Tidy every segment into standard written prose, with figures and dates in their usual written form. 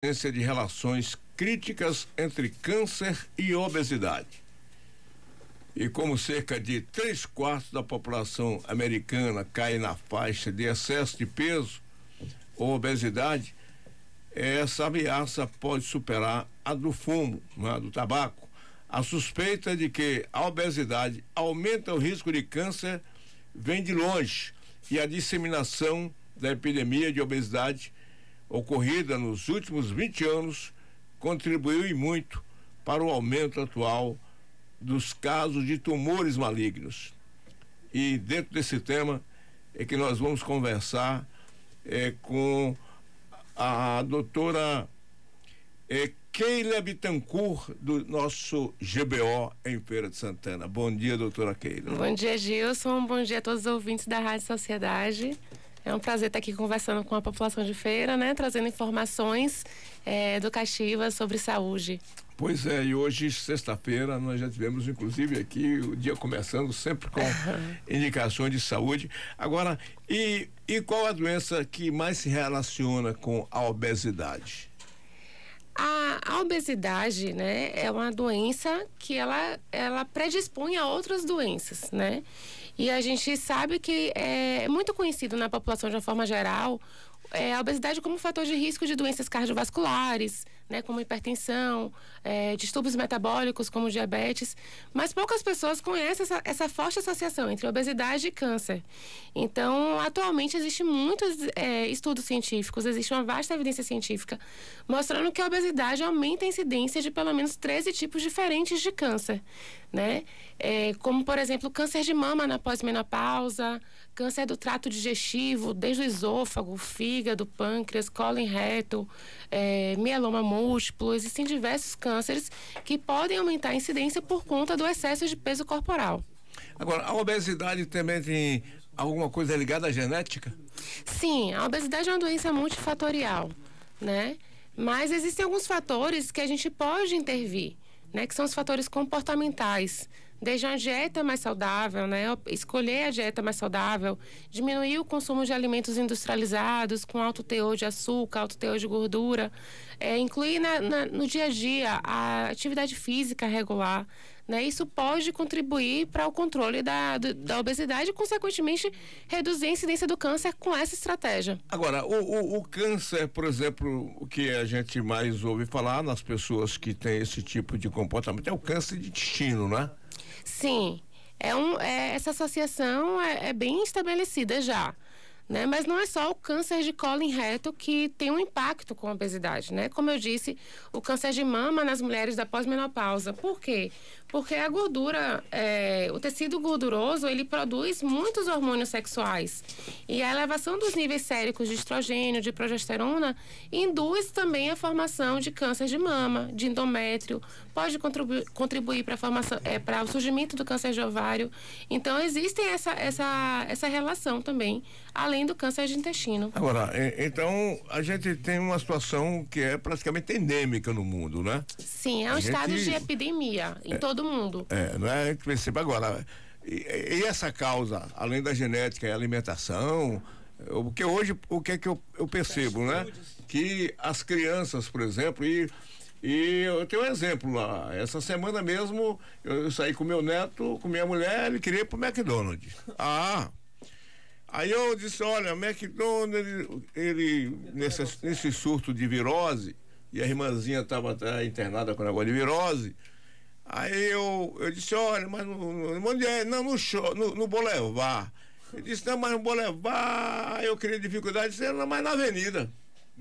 de relações críticas entre câncer e obesidade. E como cerca de 3/4 da população americana cai na faixa de excesso de peso ou obesidade, essa ameaça pode superar a do fumo, né, do tabaco. A suspeita de que a obesidade aumenta o risco de câncer vem de longe, e a disseminação da epidemia de obesidade ocorrida nos últimos 20 anos contribuiu e muito para o aumento atual dos casos de tumores malignos. E dentro desse tema é que nós vamos conversar com a doutora Keila Bittencourt, do nosso GBO em Feira de Santana. Bom dia, doutora Keila. Bom dia, Gilson. Bom dia a todos os ouvintes da Rádio Sociedade. É um prazer estar aqui conversando com a população de Feira, né? Trazendo informações educativas sobre saúde. Pois é, e hoje, sexta-feira, nós já tivemos, inclusive, aqui o dia começando sempre com indicações de saúde. Agora, e qual a doença que mais se relaciona com a obesidade? A obesidade, né, é uma doença que ela predispõe a outras doenças, né? E a gente sabe que é muito conhecido na população de uma forma geral a obesidade como fator de risco de doenças cardiovasculares, né, como hipertensão, distúrbios metabólicos como diabetes, mas poucas pessoas conhecem essa forte associação entre obesidade e câncer. Então, atualmente existem muitos estudos científicos, existe uma vasta evidência científica mostrando que a obesidade aumenta a incidência de pelo menos 13 tipos diferentes de câncer, né? Como, por exemplo, câncer de mama na pós-menopausa, câncer do trato digestivo, desde o esôfago, fígado, pâncreas, cólon e reto, mieloma múltiplo. Existem diversos cânceres que podem aumentar a incidência por conta do excesso de peso corporal. Agora, a obesidade também tem alguma coisa ligada à genética? Sim, a obesidade é uma doença multifatorial, né? Mas existem alguns fatores que a gente pode intervir, né, que são os fatores comportamentais, desde uma dieta mais saudável, né, escolher a dieta mais saudável, diminuir o consumo de alimentos industrializados com alto teor de açúcar, alto teor de gordura, incluir no dia a dia a atividade física regular, né, isso pode contribuir para o controle da obesidade e, consequentemente, reduzir a incidência do câncer com essa estratégia. Agora, o câncer, por exemplo, o que a gente mais ouve falar nas pessoas que têm esse tipo de comportamento é o câncer de intestino, né? Sim, essa associação é bem estabelecida já, né? Mas não é só o câncer de cólon e reto que tem um impacto com a obesidade, né? Como eu disse, o câncer de mama nas mulheres da pós-menopausa. Por quê? Porque a gordura, o tecido gorduroso, ele produz muitos hormônios sexuais. E a elevação dos níveis séricos de estrogênio, de progesterona, induz também a formação de câncer de mama, de endométrio, pode contribuir para o surgimento do câncer de ovário. Então, existe essa relação também, além do câncer de intestino. Agora, então, a gente tem uma situação que é praticamente endêmica no mundo, né? Sim, é um estado de epidemia em todo mundo. Não é? A gente percebe agora. E essa causa, além da genética e alimentação, porque hoje, o que é que eu percebo, né? Que as crianças, por exemplo, e eu tenho um exemplo lá, essa semana mesmo, eu saí com meu neto, com minha mulher, ele queria ir pro McDonald's. Aí eu disse, olha, o McDonald's, ele nesse surto de virose, e a irmãzinha estava internada com negócio de virose. Aí eu disse, olha, mas no Boulevard. Ele disse, não, mas no Boulevard eu queria dificuldade, disse, não, mas na avenida.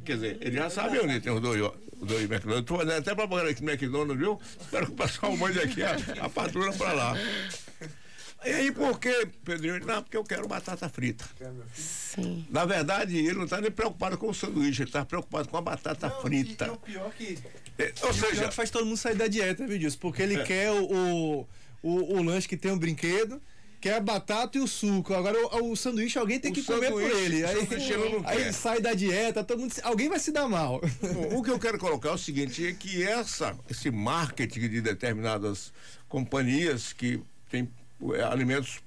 Quer dizer, ele já sabe onde tem os dois McDonald's. Estou fazendo até propaganda aqui no McDonald's, viu? Espero que o pessoal mande aqui a patrulha para lá. E aí, por quê, Pedrinho? Não, porque eu quero batata frita. Sim. Na verdade, ele não está nem preocupado com o sanduíche, ele está preocupado com a batata frita. E o pior que. Ou seja, faz todo mundo sair da dieta, viu, Dilson? Porque ele quer o lanche que tem um brinquedo, quer a batata e o suco. Agora, o sanduíche, alguém tem que comer por ele. Aí ele sai da dieta, todo mundo, alguém vai se dar mal. Bom, o que eu quero colocar é o seguinte: é que esse marketing de determinadas companhias que tem alimentos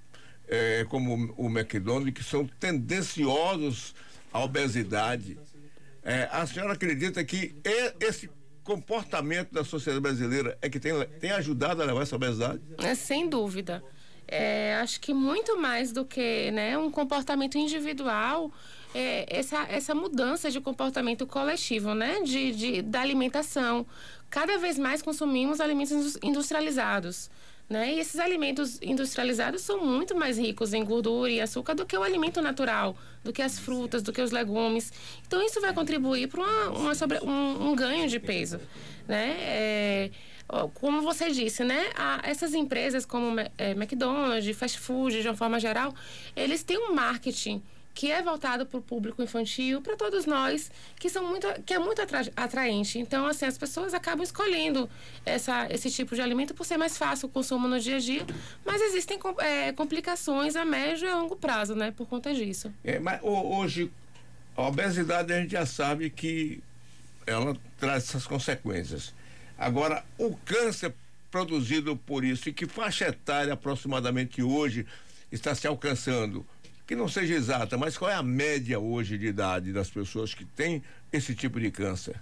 como o McDonald's, que são tendenciosos à obesidade, A senhora acredita que esse comportamento da sociedade brasileira é que tem ajudado a levar essa obesidade? Sem dúvida. Acho que muito mais do que, né, um comportamento individual, essa mudança de comportamento coletivo, né, da alimentação. Cada vez mais consumimos alimentos industrializados, né? E esses alimentos industrializados são muito mais ricos em gordura e açúcar do que o alimento natural, do que as frutas, do que os legumes. Então isso vai contribuir para um ganho de peso, né? Como você disse, né? Essas empresas como McDonald's, fast food, de uma forma geral, eles têm um marketing que é voltado para o público infantil, para todos nós, que é muito atraente. Então, assim, as pessoas acabam escolhendo esse tipo de alimento por ser mais fácil o consumo no dia a dia, mas existem complicações a médio e a longo prazo, né, por conta disso. Mas hoje, a obesidade a gente já sabe que ela traz essas consequências. Agora, o câncer produzido por isso, e que faixa etária aproximadamente hoje está se alcançando? Que não seja exata, mas qual é a média hoje de idade das pessoas que têm esse tipo de câncer?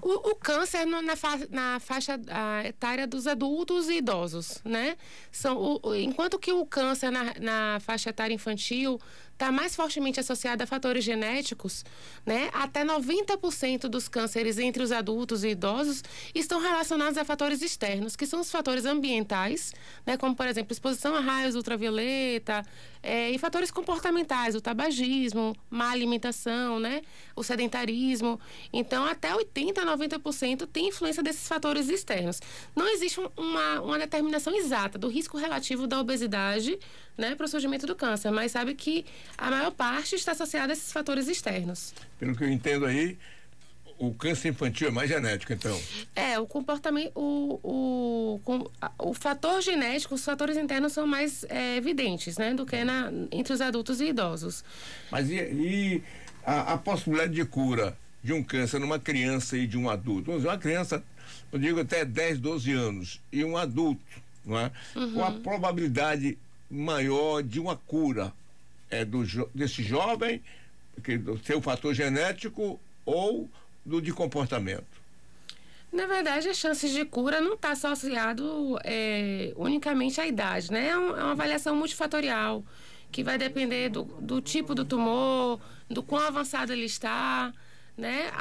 O câncer na faixa etária dos adultos e idosos, né? Enquanto que o câncer na faixa etária infantil está mais fortemente associado a fatores genéticos, né? Até 90% dos cânceres entre os adultos e idosos estão relacionados a fatores externos, que são os fatores ambientais, né? Como, por exemplo, exposição a raios ultravioleta, e fatores comportamentais, o tabagismo, má alimentação, né? O sedentarismo. Então, até 80%, 90% tem influência desses fatores externos. Não existe uma determinação exata do risco relativo da obesidade, né, para o surgimento do câncer, mas sabe que a maior parte está associada a esses fatores externos. Pelo que eu entendo aí, o câncer infantil é mais genético, então? O comportamento, o fator genético, os fatores internos são mais evidentes, né, do que entre os adultos e idosos. Mas e a possibilidade de cura de um câncer numa criança e de um adulto? Vamos dizer, uma criança, eu digo até 10, 12 anos, e um adulto, não é? Uhum. Com a probabilidade maior de uma cura desse jovem, do seu fator genético ou do de comportamento? Na verdade, as chances de cura não está associado unicamente à idade, né? É uma avaliação multifatorial, que vai depender do tipo do tumor, do quão avançado ele está, né?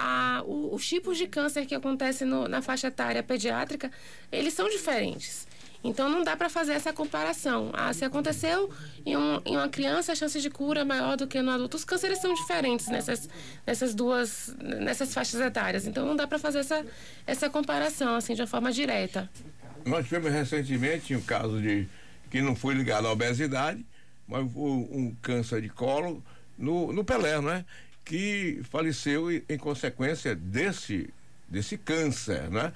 Os tipos de câncer que acontecem na faixa etária pediátrica, eles são diferentes. Então, não dá para fazer essa comparação. Se aconteceu em uma criança, a chance de cura é maior do que no adulto. Os cânceres são diferentes nessas faixas etárias. Então, não dá para fazer essa comparação, assim, de uma forma direta. Nós tivemos recentemente um caso que não foi ligado à obesidade, mas um câncer de colo no Pelé, né? Que faleceu em consequência desse câncer, né?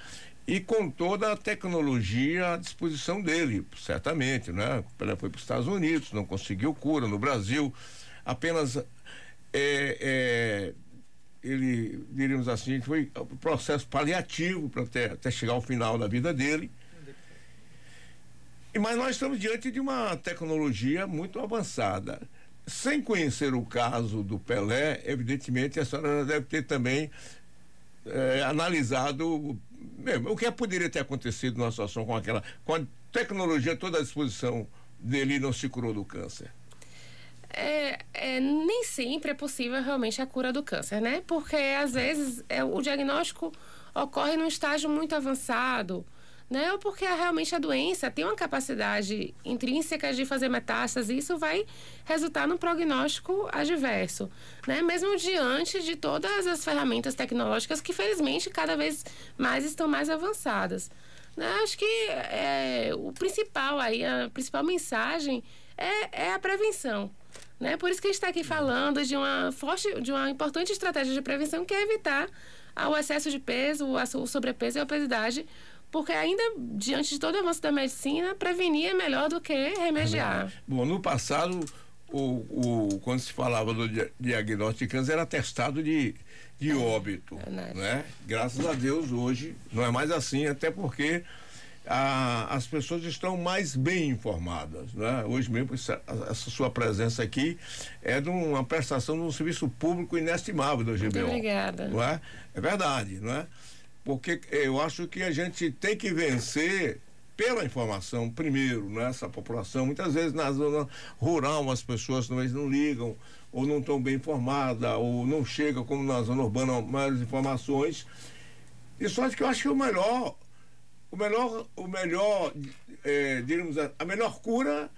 E com toda a tecnologia à disposição dele, certamente, né? Ele foi para os Estados Unidos, não conseguiu cura no Brasil, apenas ele, diríamos assim, foi um processo paliativo para até chegar ao final da vida dele. Mas nós estamos diante de uma tecnologia muito avançada. Sem conhecer o caso do Pelé, evidentemente a senhora deve ter também analisado o que poderia ter acontecido numa situação com a tecnologia toda à disposição dele e não se curou do câncer. Nem sempre é possível realmente a cura do câncer, né? Porque às vezes o diagnóstico ocorre num estágio muito avançado, né? Ou porque realmente a doença tem uma capacidade intrínseca de fazer metástase, e isso vai resultar num prognóstico adverso, né? Mesmo diante de todas as ferramentas tecnológicas que, felizmente, cada vez mais estão mais avançadas, né? Acho que o principal aí, a principal mensagem é a prevenção, né? Por isso que a gente está aqui falando de uma importante estratégia de prevenção, que é evitar o excesso de peso, o sobrepeso e a obesidade, porque ainda, diante de todo o avanço da medicina, prevenir é melhor do que remediar. Bom, no passado, quando se falava do diagnóstico de câncer, era atestado de óbito, né? Graças a Deus, hoje, não é mais assim, até porque as pessoas estão mais bem informadas, né? Hoje mesmo essa sua presença aqui é de uma prestação de um serviço público inestimável do GBO. Muito obrigada. Não é? É verdade, não é? Porque eu acho que a gente tem que vencer pela informação primeiro, né? Essa população, muitas vezes na zona rural as pessoas talvez não ligam ou não estão bem informadas ou não chegam como na zona urbana mais informações. Isso acho que eu acho que diríamos, a melhor cura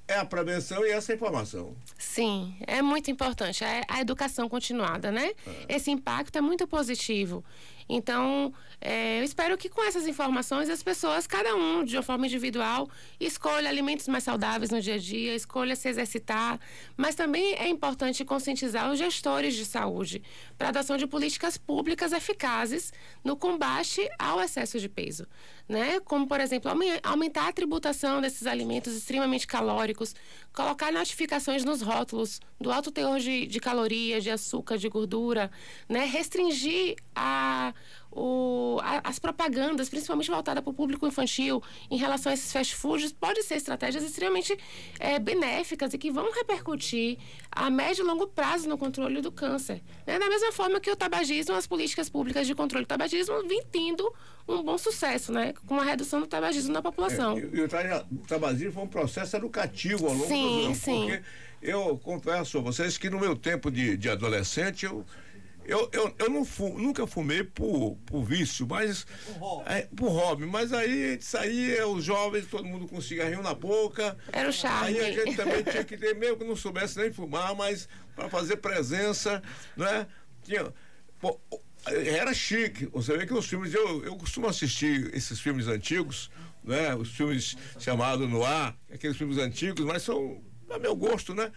é a prevenção e essa informação. Sim, é muito importante. A educação continuada, né? Esse impacto é muito positivo. Então, eu espero que com essas informações as pessoas, cada um de uma forma individual, escolha alimentos mais saudáveis no dia a dia, escolha se exercitar, mas também é importante conscientizar os gestores de saúde para a adoção de políticas públicas eficazes no combate ao excesso de peso, né? Como, por exemplo, aumentar a tributação desses alimentos extremamente calóricos, colocar notificações nos rótulos do alto teor de calorias, de açúcar, de gordura, né? Restringir as propagandas, principalmente voltadas para o público infantil, em relação a esses fast foods, podem ser estratégias extremamente benéficas e que vão repercutir a médio e longo prazo no controle do câncer. Né? Da mesma forma que o tabagismo, as políticas públicas de controle do tabagismo vêm tendo um bom sucesso, né? Com a redução do tabagismo na população. E o tabagismo foi um processo educativo ao longo do tempo. Sim. Porque eu confesso a vocês que no meu tempo de adolescente, eu nunca fumei por vício, mas por hobby. Mas aí a gente saía, os jovens, todo mundo com cigarrinho na boca. Era o charme. Aí a gente também tinha que ter, mesmo que não soubesse nem fumar, mas para fazer presença, né? Era chique. Você vê que os filmes, eu costumo assistir esses filmes antigos, né? Os filmes chamados Noir, aqueles filmes antigos, mas são a meu gosto, né?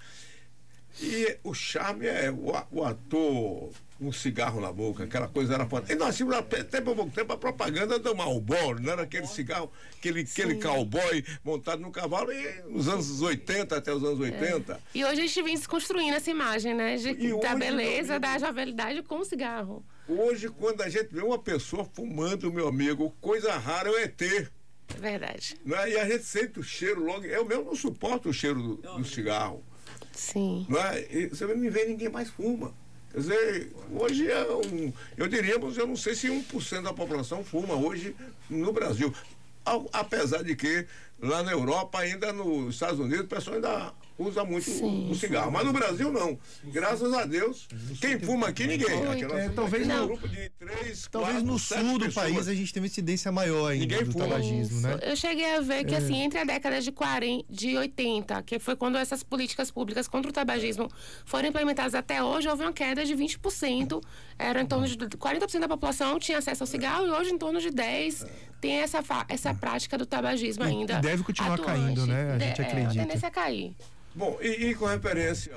E o charme é o ator com um cigarro na boca, aquela coisa era fantástica. E nós tínhamos até por pouco tempo a propaganda do Marlboro, não era aquele cigarro, aquele cowboy montado no cavalo, e nos anos 80 até os anos 80. E hoje a gente vem desconstruindo essa imagem, né? Da beleza, da jovialidade com o cigarro. Hoje, quando a gente vê uma pessoa fumando, meu amigo, coisa rara é o ET. Verdade. Né? E a gente sente o cheiro logo. Eu mesmo não suporto o cheiro do cigarro. Sim. Não é? E você não me vê, ninguém mais fuma. Quer dizer, hoje eu diríamos, eu não sei se 1% da população fuma hoje no Brasil. Apesar de que lá na Europa, ainda nos Estados Unidos, o pessoal ainda usa muito o cigarro. Mas no Brasil não. Graças a Deus. Quem fuma aqui, ninguém. Talvez um grupo de 3, talvez 4, no sul do país a gente tem uma incidência maior ainda do tabagismo, né? Eu cheguei a ver que assim, entre a década de 80, que foi quando essas políticas públicas contra o tabagismo foram implementadas até hoje, houve uma queda de 20%. Era em torno de 40% da população tinha acesso ao cigarro e hoje em torno de 10% tem essa prática do tabagismo ainda. Deve continuar caindo, né? A gente acredita. A tendência é cair. Bom, e com referência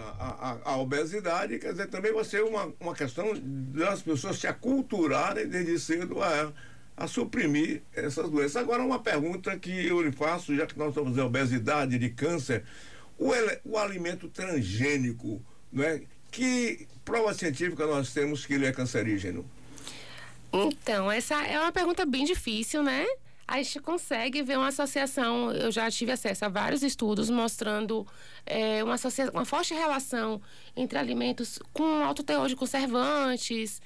à obesidade, quer dizer, também vai ser uma questão das pessoas se aculturarem desde cedo a suprimir essas doenças. Agora, uma pergunta que eu lhe faço, já que nós estamos em obesidade, de câncer, o alimento transgênico, não é? Que prova científica nós temos que ele é cancerígeno? Então, essa é uma pergunta bem difícil, né? A gente consegue ver uma associação, eu já tive acesso a vários estudos mostrando uma forte relação entre alimentos com alto teor de conservantes,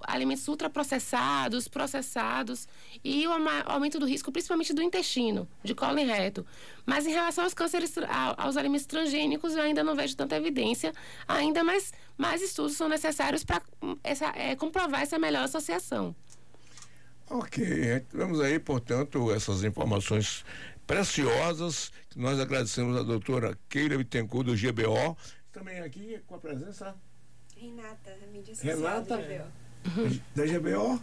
alimentos ultraprocessados, processados e o aumento do risco, principalmente do intestino, de cólon e reto. Mas em relação aos cânceres, aos alimentos transgênicos, eu ainda não vejo tanta evidência, ainda mais estudos são necessários para comprovar essa melhor associação. Ok, vamos aí, portanto, essas informações preciosas, que nós agradecemos à doutora Keila Bittencourt, do GBO, também aqui com a presença... Renata, mídia social do GBO. Da GBO?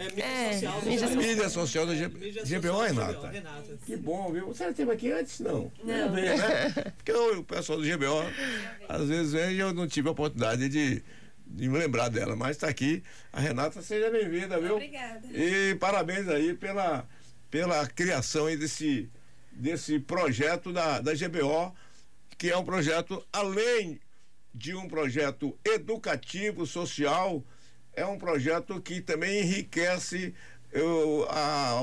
Mídia social da GBO, Renata. Que bom, viu? Você já esteve aqui antes? Não. Não. Ver, né? Porque o pessoal do GBO, às vezes eu não tive a oportunidade de me lembrar dela, mas está aqui. A Renata, seja bem-vinda, viu? Obrigada. E parabéns aí pela criação aí desse projeto da GBO, que é um projeto, além de um projeto educativo, social, é um projeto que também enriquece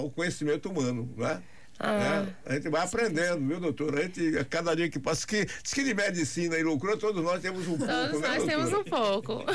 o conhecimento humano, né? Né? A gente vai aprendendo, viu, doutora? A gente, cada dia que passa, diz que de medicina e loucura, todos nós temos um pouco, todos né, nós doutora? temos um pouco.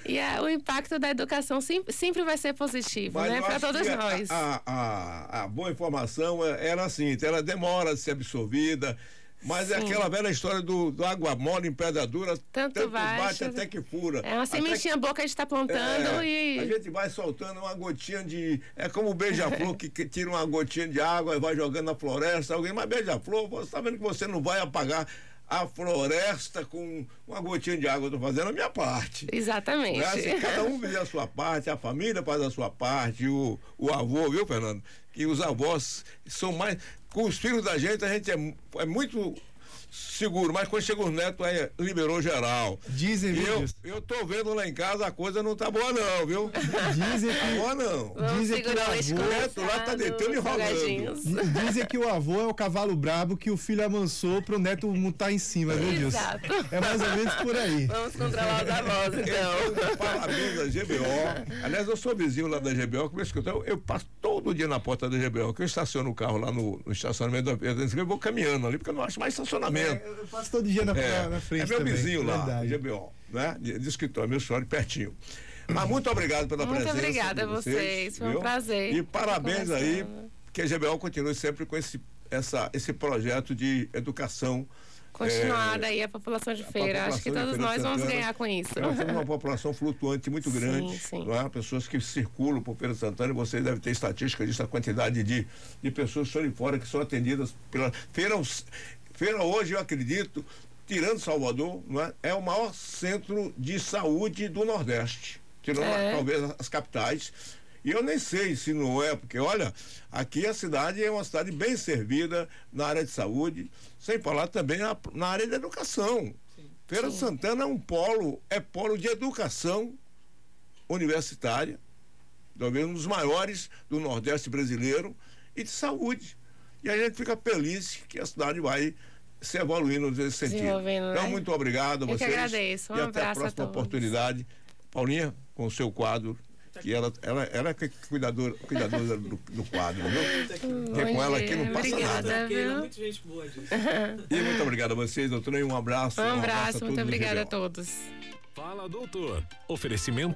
E o impacto da educação sempre vai ser positivo, mas, né? Para todos nós. A boa informação era assim, ela demora a ser absorvida. Mas é aquela velha história do água mole em pedra dura, tanto bate até que fura. É uma sementinha boa que a gente está plantando e... A gente vai soltando uma gotinha de... É como o beija-flor que tira uma gotinha de água e vai jogando na floresta. Mas beija-flor, você está vendo que você não vai apagar a floresta com uma gotinha de água. Eu estou fazendo a minha parte. Exatamente. Né? Se cada um fizer a sua parte, a família faz a sua parte, o avô, viu, Fernando? Que os avós são mais... Com os filhos da gente, a gente é muito seguro, mas quando chega os netos, aí liberou geral. Dizem, eu tô vendo lá em casa, a coisa não tá boa não, viu? Dizem que... Tá boa não. Dizem que o neto lá tá deitando e rolando. Dizem que o avô é o cavalo brabo que o filho amansou pro neto montar em cima, viu, Dilson? Exato. É mais ou menos por aí. Vamos controlar os avós, então. Parabéns à GBO. Aliás, eu sou vizinho lá da GBO, eu passo todo dia na porta da GBO, que eu estaciono o carro lá no estacionamento da eu vou caminhando ali, porque eu não acho mais estacionamento. Eu passo todo dia na frente. É meu também, vizinho lá, verdade. GBO, né? De escritório, meu senhor, pertinho. Mas muito obrigado pela presença. Muito obrigada a vocês, foi um prazer. E parabéns aí, que a GBO continue sempre com esse projeto de educação. Continuada aí a população de Feira. Acho que todos nós vamos ganhar com isso. Nós temos uma população flutuante muito grande. Sim. Não é? Pessoas que circulam por Feira de Santana, e vocês devem ter estatística disso, a quantidade de pessoas que estão de fora que são atendidas pela Feira hoje, eu acredito, tirando Salvador, não é? É o maior centro de saúde do Nordeste. Tirando talvez as capitais. E eu nem sei se não é, porque olha, aqui a cidade é uma cidade bem servida na área de saúde, sem falar também na área da educação. Feira de Santana é polo de educação universitária, talvez um dos maiores do Nordeste brasileiro, e de saúde. E a gente fica feliz que a cidade vai se evoluindo nesse sentido. Então, muito obrigado a vocês. Eu que agradeço. Um e até a próxima oportunidade. Paulinha, com o seu quadro, que ela é cuidadora do quadro, viu? Que com ela aqui não passa nada. Viu? Muita gente boa disso. E muito obrigado a vocês, doutor, e um abraço. Um abraço, muito obrigada a todos. Fala, doutor. Oferecimento